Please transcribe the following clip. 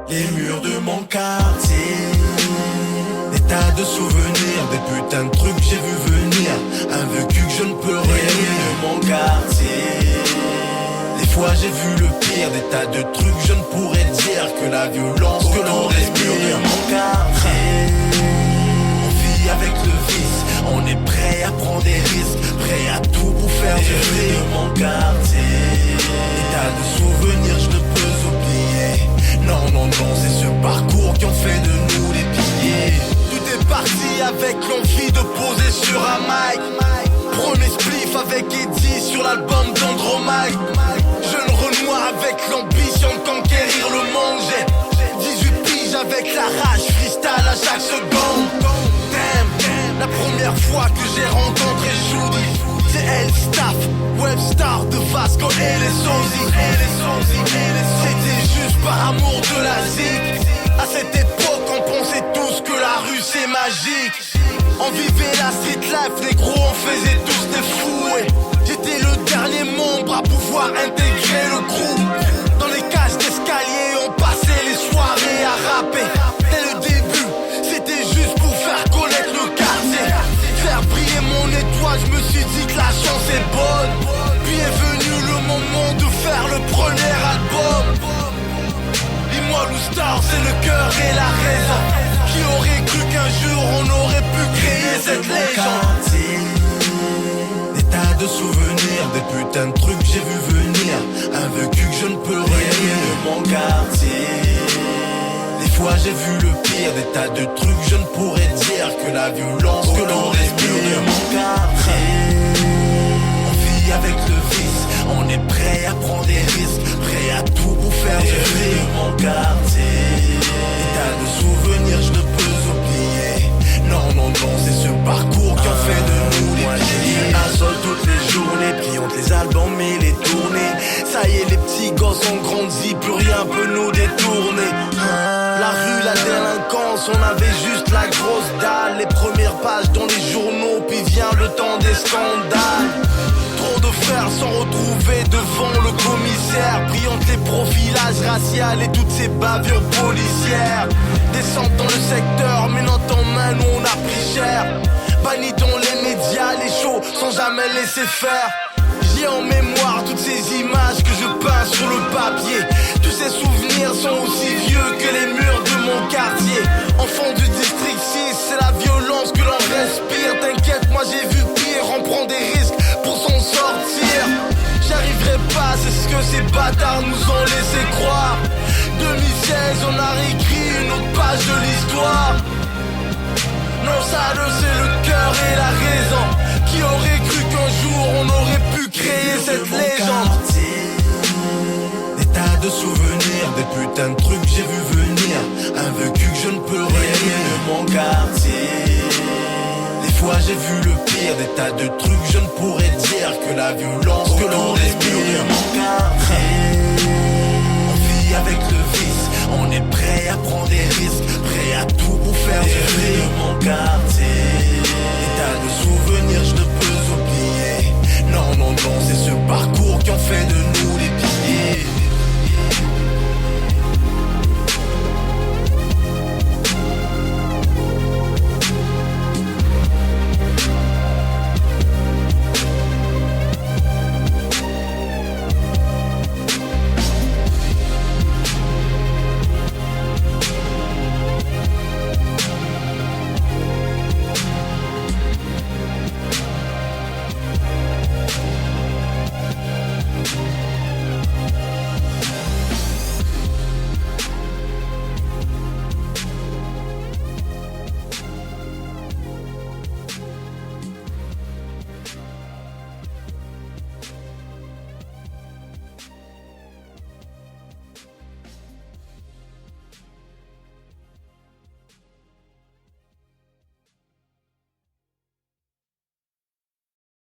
Les murs de mon quartier, des tas de souvenirs, des putains de trucs que j'ai vu venir, un vécu que je ne peux réunir de mon quartier. Des fois j'ai vu le pire, des tas de trucs je ne pourrais dire que la violence que l'on respire de mon quartier. On vit avec le vice, on est prêt à prendre des risques, prêt à tout pour faire du fric de mon quartier. Des tas de souvenirs je ne peux oublier. Non, non, non, c'est ce parcours qui ont fait de nous des piliers. Tout est parti avec l'envie de poser sur un mic. Premier spliff avec Eddie sur l'album d'Andromaque. Jeune Renoir avec l'ambition de conquérir le monde. J'ai 18 piges avec la rage, freestyle à chaque seconde. Damn, la première fois que j'ai rencontré Judy, c'est elle, Staff, Webstar de Vasco et les Sozy. C'était juste par amour de la zik. À cette époque on pensait tous que la rue c'est magique. On vivait la street life, les gros on faisait tous des fous. Et j'étais le dernier membre à pouvoir intégrer le groupe. Dans les cages d'escalier on passait les soirées à rapper. Dès le début c'était juste pour faire connaître le quartier, faire briller mon étoile. Je me suis dit que la chance est bonne. Puis est venu le moment de faire le premier album. Dis-moi Loustar, c'est le cœur et la raison. Qui aurait cru qu'un jour on aurait pu créer cette légende? Des tas de souvenirs, des putains de trucs que j'ai vu venir, un vécu que je ne peux réunir de mon quartier. Des fois j'ai vu le pire, des tas de trucs je ne pourrais dire que la violence que l'on respire de mon quartier. On vit avec le vice, on est prêt à prendre des risques, prêt à tout pour faire du fric de mon quartier. Des tas de souvenirs je ne peux oublier. Non, non, non, c'est ce parcours qui en fait de nous des piliers. Un sol toutes les journées, puis entre les albums et les tournées. Ça y est, les petits gosses ont grandi, plus rien peut nous détourner. La rue, la délinquance, on avait juste la grosse dalle. Les premières pages dans les journaux, puis vient le temps des scandales. Trop de frères sont retrouvés devant le commissaire, pris entre les profilages raciaux et toutes ces bavures policières. Descente dans le secteur, mais non en main, nous on a pris cher. Banni dans les médias, les shows, sans jamais laisser faire. J'ai en mémoire toutes ces images que je peins sur le papier. Tous ces souvenirs sont aussi vieux que les murs de mon quartier. Enfant du district 6, c'est la violence que l'on respire. T'inquiète, moi j'ai vu pire, on prend des risques pour s'en sortir. J'arriverai pas, c'est ce que ces bâtards nous ont laissé croire. 2016, on a réécrit une autre page de l'histoire. Non, ça c'est le cœur et la raison. Qui aurait cru qu'un jour on aurait pu créer cette légende? Des tas de souvenirs, des putains de trucs que j'ai vu venir, un vécu que je ne peux réunir de mon quartier. Des fois j'ai vu le pire, des tas de trucs je ne pourrais dire que la violence que l'on respire de mon quartier. On vit avec le vice, on est prêt à prendre des risques,